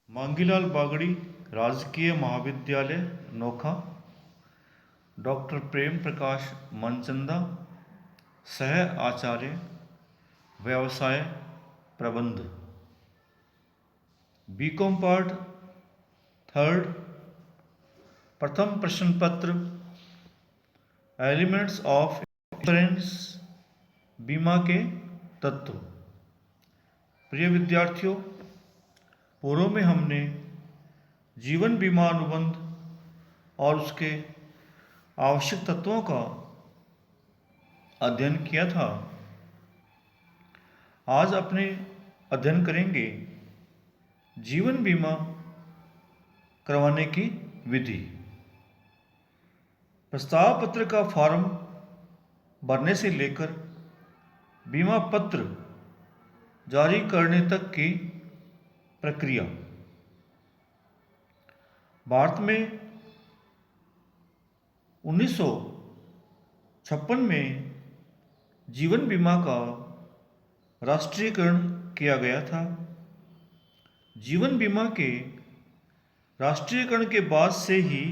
मांगीलाल बागड़ी, राजकीय महाविद्यालय नोखा, डॉक्टर प्रेम प्रकाश मनचंदा, सह आचार्य, व्यवसाय प्रबंध, बीकॉम पार्ट थर्ड, प्रथम प्रश्न पत्र, एलिमेंट्स ऑफ इंश्योरेंस, बीमा के तत्व। प्रिय विद्यार्थियों, पूर्व में हमने जीवन बीमा अनुबंध और उसके आवश्यक तत्वों का अध्ययन किया था। आज अपने अध्ययन करेंगे जीवन बीमा करवाने की विधि। प्रस्ताव पत्र का फॉर्म भरने से लेकर बीमा पत्र जारी करने तक की प्रक्रिया। भारत में 1956 में जीवन बीमा का राष्ट्रीयकरण किया गया था। जीवन बीमा के राष्ट्रीयकरण के बाद से ही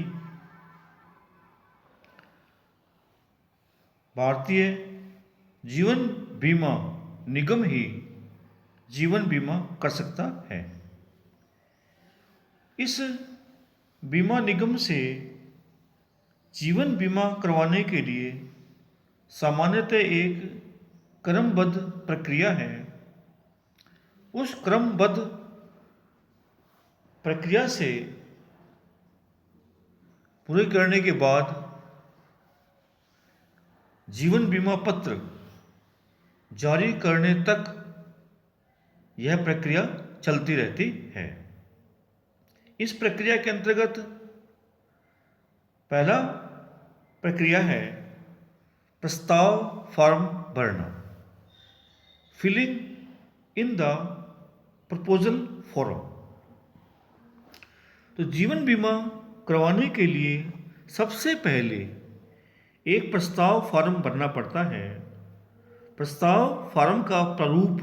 भारतीय जीवन बीमा निगम ही जीवन बीमा कर सकता है। इस बीमा निगम से जीवन बीमा करवाने के लिए सामान्यतः एक क्रमबद्ध प्रक्रिया है। उस क्रमबद्ध प्रक्रिया से पूरे करने के बाद जीवन बीमा पत्र जारी करने तक यह प्रक्रिया चलती रहती है। इस प्रक्रिया के अंतर्गत पहला प्रक्रिया है प्रस्ताव फॉर्म भरना, filling in the proposal form. तो जीवन बीमा करवाने के लिए सबसे पहले एक प्रस्ताव फॉर्म भरना पड़ता है। प्रस्ताव फॉर्म का प्रारूप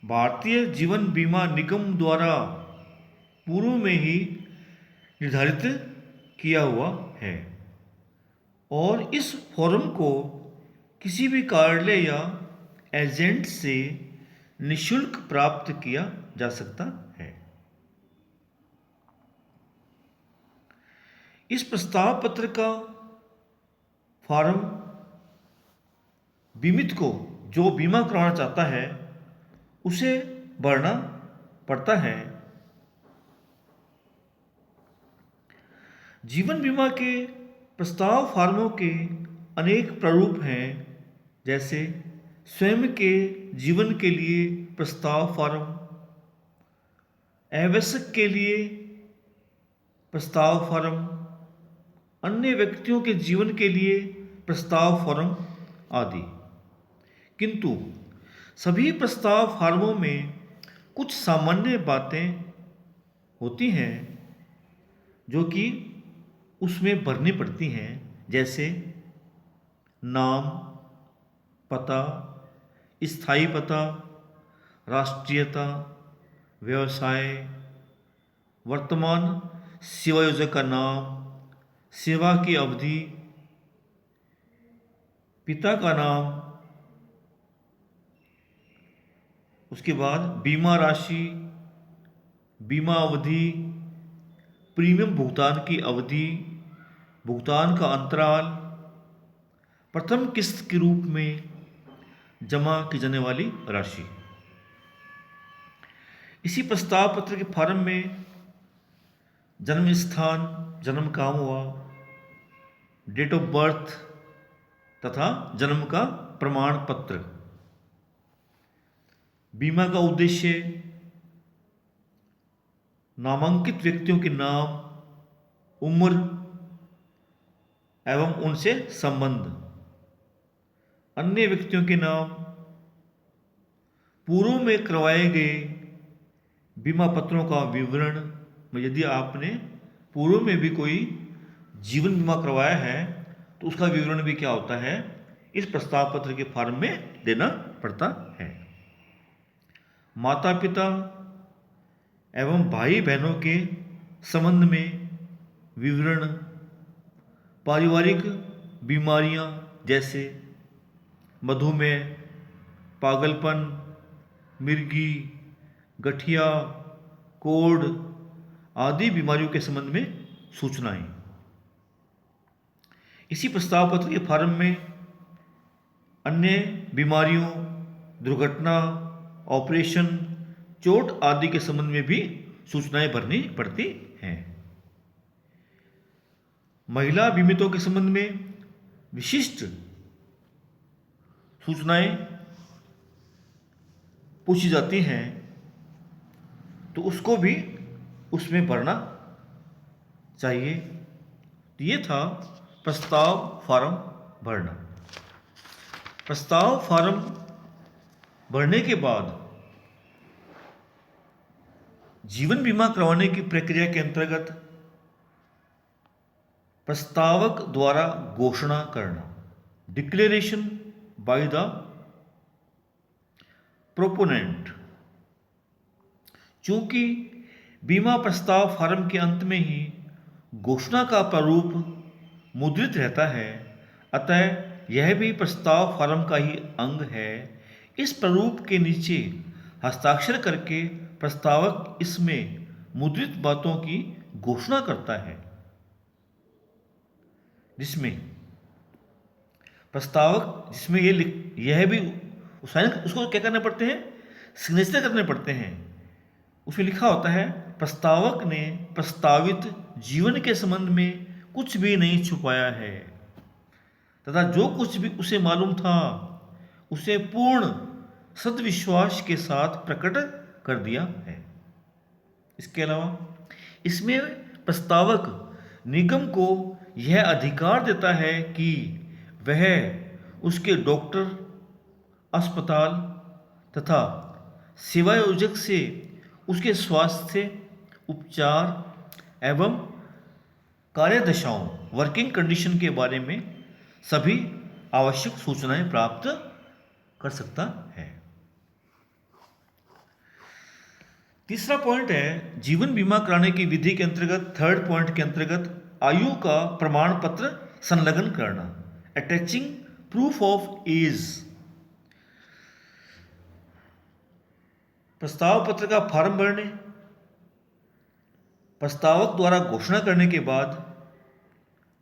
भारतीय जीवन बीमा निगम द्वारा पूर्व में ही निर्धारित किया हुआ है और इस फॉर्म को किसी भी कार्यालय या एजेंट से निशुल्क प्राप्त किया जा सकता है। इस प्रस्ताव पत्र का फॉर्म बीमित को, जो बीमा कराना चाहता है, उसे भरना पड़ता है। जीवन बीमा के प्रस्ताव फॉर्मों के अनेक प्रारूप हैं, जैसे स्वयं के जीवन के लिए प्रस्ताव फॉर्म, आवश्यक के लिए प्रस्ताव फॉर्म, अन्य व्यक्तियों के जीवन के लिए प्रस्ताव फॉर्म आदि। किंतु सभी प्रस्ताव फॉर्मों में कुछ सामान्य बातें होती हैं जो कि उसमें भरनी पड़ती हैं, जैसे नाम, पता, स्थायी पता, राष्ट्रीयता, व्यवसाय, वर्तमान सेवायोजक का नाम, सेवा की अवधि, पिता का नाम, उसके बाद बीमा राशि, बीमा अवधि, प्रीमियम भुगतान की अवधि, भुगतान का अंतराल, प्रथम किस्त के रूप में जमा की जाने वाली राशि। इसी प्रस्ताव पत्र के फॉर्म में जन्म स्थान, जन्म कहाँ हुआ, डेट ऑफ बर्थ तथा जन्म का प्रमाण पत्र, बीमा का उद्देश्य, नामांकित व्यक्तियों के नाम, उम्र एवं उनसे संबंध, अन्य व्यक्तियों के नाम, पूर्व में करवाए गए बीमा पत्रों का विवरण। यदि आपने पूर्व में भी कोई जीवन बीमा करवाया है तो उसका विवरण भी क्या होता है, इस प्रस्ताव पत्र के फॉर्म में देना पड़ता है। माता पिता एवं भाई बहनों के संबंध में विवरण, पारिवारिक बीमारियां जैसे मधुमेह, पागलपन, मिर्गी, गठिया, कोढ़ आदि बीमारियों के संबंध में सूचनाएं। इसी प्रस्ताव पत्र के फॉर्म में अन्य बीमारियों, दुर्घटना, ऑपरेशन, चोट आदि के संबंध में भी सूचनाएं भरनी पड़ती हैं। महिला बीमितों के संबंध में विशिष्ट सूचनाएं पूछी जाती हैं तो उसको भी उसमें भरना चाहिए। तो ये था प्रस्ताव फॉर्म भरना। प्रस्ताव फॉर्म भरने के बाद जीवन बीमा करवाने की प्रक्रिया के अंतर्गत प्रस्तावक द्वारा घोषणा करना, डिक्लेरेशन बाय द प्रोपोनेंट। चूंकि बीमा प्रस्ताव फॉर्म के अंत में ही घोषणा का प्रारूप मुद्रित रहता है, अतः यह भी प्रस्ताव फॉर्म का ही अंग है। इस प्रारूप के नीचे हस्ताक्षर करके प्रस्तावक इसमें मुद्रित बातों की घोषणा करता है, जिसमें प्रस्तावक जिसमें यह भी साइन उसको क्या करने पड़ते हैं, सिग्नेचर करने पड़ते हैं। उसमें लिखा होता है प्रस्तावक ने प्रस्तावित जीवन के संबंध में कुछ भी नहीं छुपाया है तथा जो कुछ भी उसे मालूम था उसे पूर्ण सद्विश्वास के साथ प्रकट कर दिया है। इसके अलावा इसमें प्रस्तावक निगम को यह अधिकार देता है कि वह उसके डॉक्टर, अस्पताल तथा सेवायोजक से उसके स्वास्थ्य, उपचार एवं कार्यदशाओं, वर्किंग कंडीशन के बारे में सभी आवश्यक सूचनाएं प्राप्त कर सकता है। तीसरा पॉइंट है जीवन बीमा कराने की विधि के अंतर्गत, थर्ड पॉइंट के अंतर्गत आयु का प्रमाण पत्र संलग्न करना, अटैचिंग प्रूफ ऑफ एज। प्रस्ताव पत्र का फॉर्म भरने, प्रस्तावक द्वारा घोषणा करने के बाद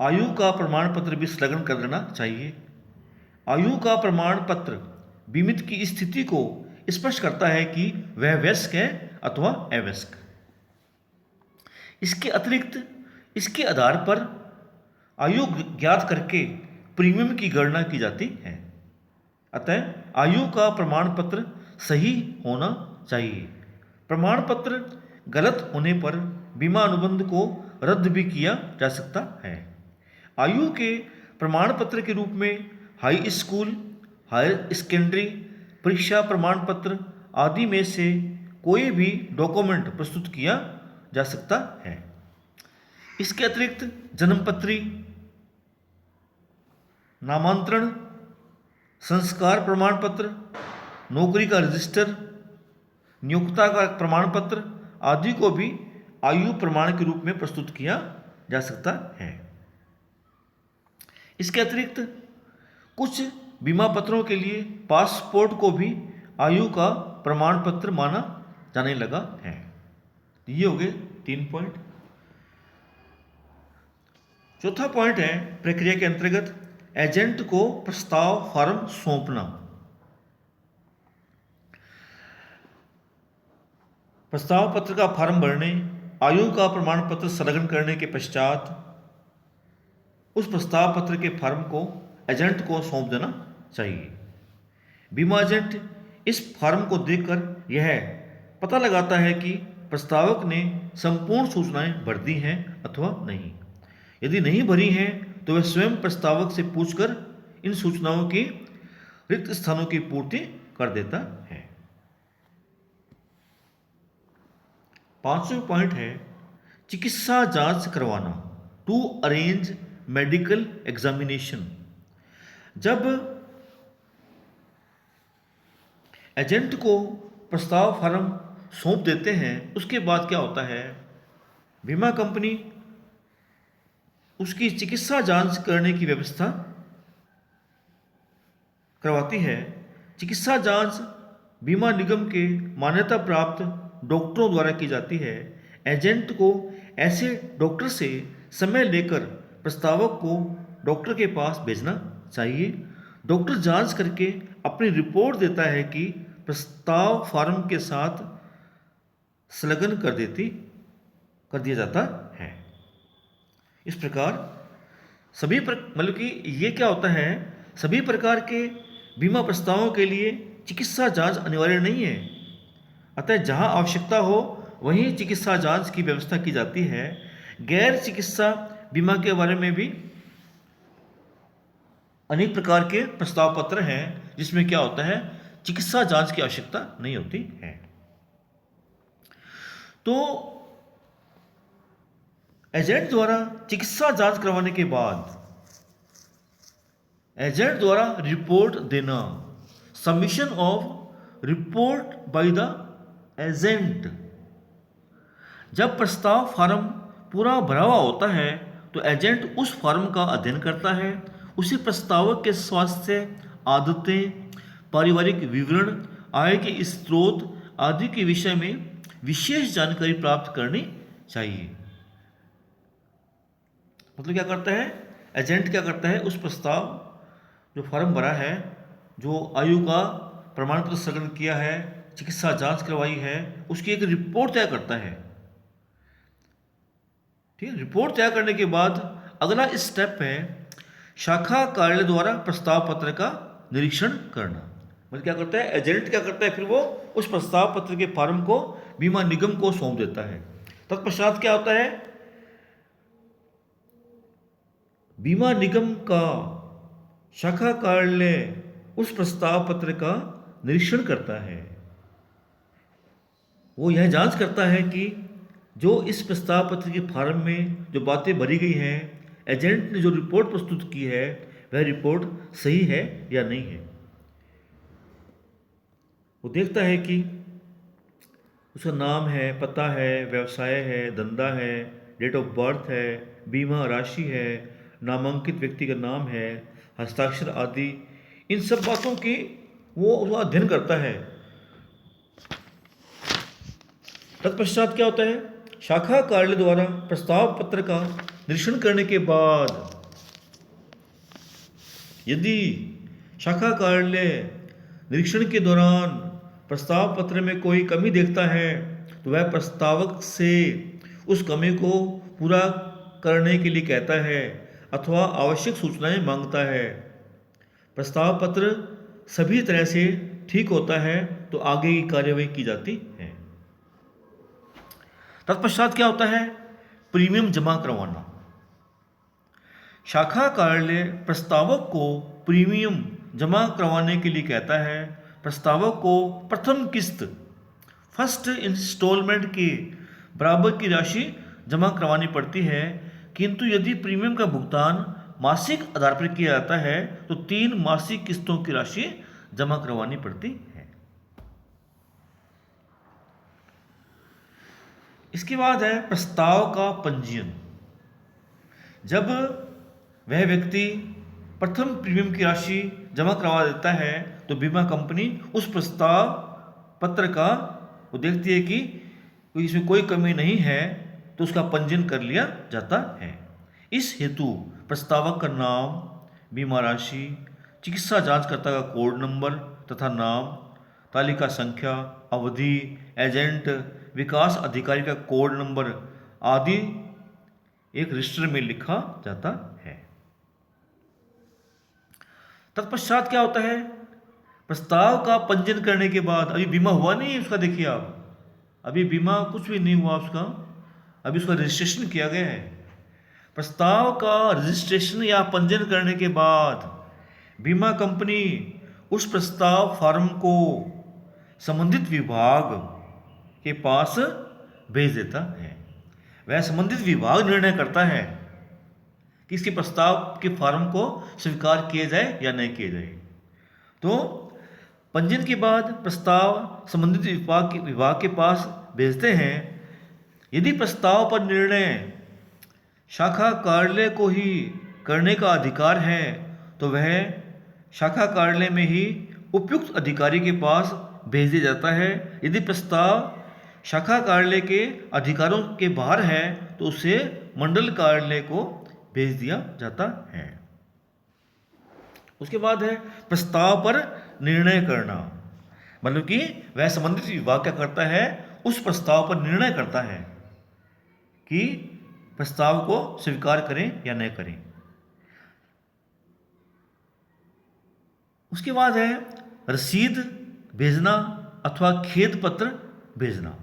आयु का प्रमाण पत्र भी संलग्न कर देना चाहिए। आयु का प्रमाण पत्र बीमित की स्थिति को स्पष्ट करता है कि वह वयस्क है अथवा अवयस्क। इसके अतिरिक्त इसके आधार पर आयु ज्ञात करके प्रीमियम की गणना की जाती है। अतः आयु का प्रमाण पत्र सही होना चाहिए। प्रमाण पत्र गलत होने पर बीमा अनुबंध को रद्द भी किया जा सकता है। आयु के प्रमाण पत्र के रूप में हाई स्कूल, हायर सेकेंडरी परीक्षा प्रमाण पत्र आदि में से कोई भी डॉक्यूमेंट प्रस्तुत किया जा सकता है। इसके अतिरिक्त जन्मपत्री, नामांतरण, संस्कार प्रमाण पत्र, नौकरी का रजिस्टर, नियोक्ता का प्रमाण पत्र आदि को भी आयु प्रमाण के रूप में प्रस्तुत किया जा सकता है। इसके अतिरिक्त कुछ बीमा पत्रों के लिए पासपोर्ट को भी आयु का प्रमाण पत्र माना जाने लगा है। ये हो गए 3 पॉइंट। चौथा पॉइंट है प्रक्रिया के अंतर्गत एजेंट को प्रस्ताव फॉर्म सौंपना। प्रस्ताव पत्र का फॉर्म भरने, आयु का प्रमाण पत्र संलग्न करने के पश्चात उस प्रस्ताव पत्र के फॉर्म को एजेंट को सौंप देना चाहिए। बीमा एजेंट इस फॉर्म को देखकर यह पता लगाता है कि प्रस्तावक ने संपूर्ण सूचनाएं भर दी हैं अथवा नहीं। यदि नहीं भरी हैं तो वह स्वयं प्रस्तावक से पूछकर इन सूचनाओं की रिक्त स्थानों की पूर्ति कर देता है। 5वां पॉइंट है चिकित्सा जांच करवाना, टू अरेंज मेडिकल एग्जामिनेशन। जब एजेंट को प्रस्ताव फॉर्म सौंप देते हैं, उसके बाद क्या होता है, बीमा कंपनी उसकी चिकित्सा जांच करने की व्यवस्था करवाती है। चिकित्सा जांच बीमा निगम के मान्यता प्राप्त डॉक्टरों द्वारा की जाती है। एजेंट को ऐसे डॉक्टर से समय लेकर प्रस्तावक को डॉक्टर के पास भेजना चाहिए। डॉक्टर जांच करके अपनी रिपोर्ट देता है कि प्रस्ताव फॉर्म के साथ संलग्न कर दिया जाता है। इस प्रकार मतलब कि ये क्या होता है, सभी प्रकार के बीमा प्रस्तावों के लिए चिकित्सा जांच अनिवार्य नहीं है। अतः जहां आवश्यकता हो वहीं चिकित्सा जांच की व्यवस्था की जाती है। गैर चिकित्सा बीमा के बारे में भी अनेक प्रकार के प्रस्ताव पत्र हैं जिसमें क्या होता है, चिकित्सा जांच की आवश्यकता नहीं होती है। तो एजेंट द्वारा चिकित्सा जांच करवाने के बाद एजेंट द्वारा रिपोर्ट देना, submission of report by the agent. जब प्रस्ताव फॉर्म पूरा भरा हुआ होता है तो एजेंट उस फॉर्म का अध्ययन करता है। उसी प्रस्तावक के स्वास्थ्य, आदतें, पारिवारिक विवरण, आय के स्रोत आदि के विषय में विशेष जानकारी प्राप्त करनी चाहिए। मतलब क्या करता है, एजेंट क्या करता है, उस प्रस्ताव जो फॉर्म भरा है, जो आयु का प्रमाण पत्र संलग्न किया है, चिकित्सा जांच करवाई है, उसकी एक रिपोर्ट तैयार करता है। ठीक है, रिपोर्ट तैयार करने के बाद अगला स्टेप है शाखा कार्यालय द्वारा प्रस्ताव पत्र का निरीक्षण करना। मतलब क्या करता है, एजेंट क्या करता है, फिर वो उस प्रस्ताव पत्र के फॉर्म को बीमा निगम को सौंप देता है। तत्पश्चात क्या होता है, बीमा निगम का शाखा कार्यालय उस प्रस्ताव पत्र का निरीक्षण करता है। वो यह जांच करता है कि जो इस प्रस्ताव पत्र के फॉर्म में जो बातें भरी गई हैं, एजेंट ने जो रिपोर्ट प्रस्तुत की है, वह रिपोर्ट सही है या नहीं है। वो देखता है कि उसका नाम है, पता है, व्यवसाय है, धंधा है, डेट ऑफ बर्थ है, बीमा राशि है, नामांकित व्यक्ति का नाम है, हस्ताक्षर आदि, इन सब बातों की वो उसका अध्ययन करता है। तत्पश्चात क्या होता है, शाखा कार्यालय द्वारा प्रस्ताव पत्र का निरीक्षण करने के बाद यदि शाखा कार्यालय निरीक्षण के दौरान प्रस्ताव पत्र में कोई कमी देखता है तो वह प्रस्तावक से उस कमी को पूरा करने के लिए कहता है अथवा आवश्यक सूचनाएं मांगता है। प्रस्ताव पत्र सभी तरह से ठीक होता है तो आगे की कार्यवाही की जाती है। तत्पश्चात क्या होता है, प्रीमियम जमा करवाना। शाखा कार्यालय प्रस्तावक को प्रीमियम जमा करवाने के लिए कहता है। प्रस्तावक को प्रथम किस्त, फर्स्ट इंस्टॉलमेंट के बराबर की राशि जमा करवानी पड़ती है, किंतु यदि प्रीमियम का भुगतान मासिक आधार पर किया जाता है तो 3 मासिक किस्तों की राशि जमा करवानी पड़ती है। इसके बाद है प्रस्ताव का पंजीयन। जब वह व्यक्ति प्रथम प्रीमियम की राशि जमा करवा देता है तो बीमा कंपनी उस प्रस्ताव पत्र का वो देखती है कि इसमें कोई कमी नहीं है तो उसका पंजीयन कर लिया जाता है। इस हेतु प्रस्तावक का नाम, बीमा राशि, चिकित्सा जांचकर्ता का कोड नंबर तथा नाम, तालिका संख्या, अवधि, एजेंट, विकास अधिकारी का कोड नंबर आदि एक रजिस्टर में लिखा जाता है। तत्पश्चात क्या होता है, प्रस्ताव का पंजीयन करने के बाद, अभी बीमा हुआ नहीं है उसका, देखिए आप, अभी बीमा कुछ भी नहीं हुआ उसका, अभी उसका रजिस्ट्रेशन किया गया है। प्रस्ताव का रजिस्ट्रेशन या पंजीयन करने के बाद बीमा कंपनी उस प्रस्ताव फॉर्म को संबंधित विभाग के पास भेज देता है। वह संबंधित विभाग निर्णय करता है कि इसके प्रस्ताव के फॉर्म को स्वीकार किए जाए या नहीं किए जाए। तो पंजीयन के बाद प्रस्ताव संबंधित विभाग के पास भेजते हैं। यदि प्रस्ताव पर निर्णय शाखा कार्यालय को ही करने का अधिकार है तो वह शाखा कार्यालय में ही उपयुक्त अधिकारी के पास भेज दिया जाता है। यदि प्रस्ताव शाखा कार्यालय के अधिकारों के बाहर है तो उसे मंडल कार्यालय को भेज दिया जाता है। उसके बाद है प्रस्ताव पर निर्णय करना, मतलब कि वह संबंधित विभाग क्या करता है, उस प्रस्ताव पर निर्णय करता है कि प्रस्ताव को स्वीकार करें या न करें। उसके बाद है रसीद भेजना अथवा खेद पत्र भेजना।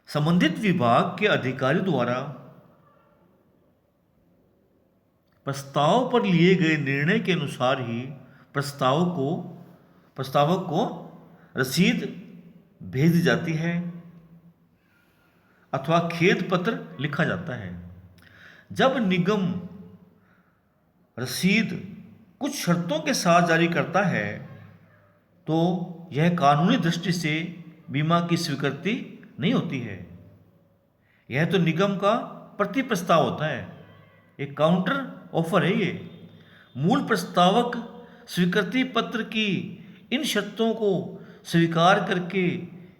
संबंधित विभाग के अधिकारी द्वारा प्रस्ताव पर लिए गए निर्णय के अनुसार ही प्रस्तावक को रसीद भेज दी जाती है अथवा खेद पत्र लिखा जाता है। जब निगम रसीद कुछ शर्तों के साथ जारी करता है तो यह कानूनी दृष्टि से बीमा की स्वीकृति नहीं होती है। यह तो निगम का प्रति प्रस्ताव होता है, एक काउंटर ऑफर है ये। मूल प्रस्तावक स्वीकृति पत्र की इन शर्तों को स्वीकार करके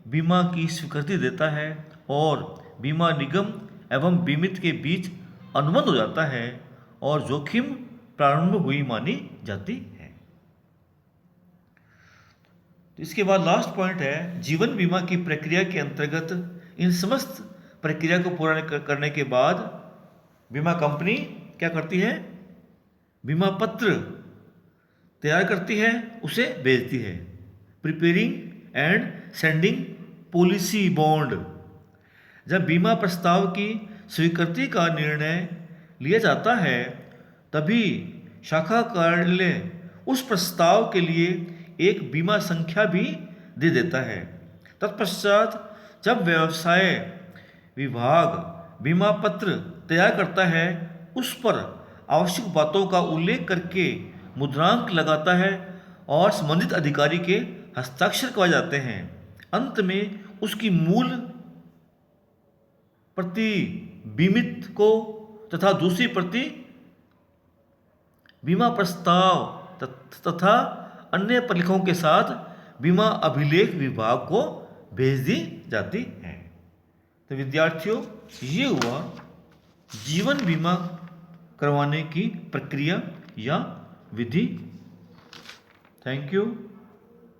बीमा की स्वीकृति देता है और बीमा निगम एवं बीमित के बीच अनुबंध हो जाता है और जोखिम प्रारंभ हुई मानी जाती है। तो इसके बाद लास्ट पॉइंट है जीवन बीमा की प्रक्रिया के अंतर्गत इन समस्त प्रक्रिया को पूरा करने के बाद बीमा कंपनी क्या करती है, बीमा पत्र तैयार करती है, उसे भेजती है। Preparing and sending policy bond. जब बीमा प्रस्ताव की स्वीकृति का निर्णय लिया जाता है तभी शाखा कार्यालय उस प्रस्ताव के लिए एक बीमा संख्या भी दे देता है। तत्पश्चात जब व्यवसाय विभाग बीमा पत्र तैयार करता है उस पर आवश्यक बातों का उल्लेख करके मुद्रांक लगाता है और संबंधित अधिकारी के हस्ताक्षर करवाए जाते हैं। अंत में उसकी मूल प्रति बीमित को तथा दूसरी प्रति बीमा प्रस्ताव तथा अन्य परिलेखों के साथ बीमा अभिलेख विभाग को भेज दी जाती है। तो विद्यार्थियों, ये हुआ जीवन बीमा करवाने की प्रक्रिया या विधि। Thank you.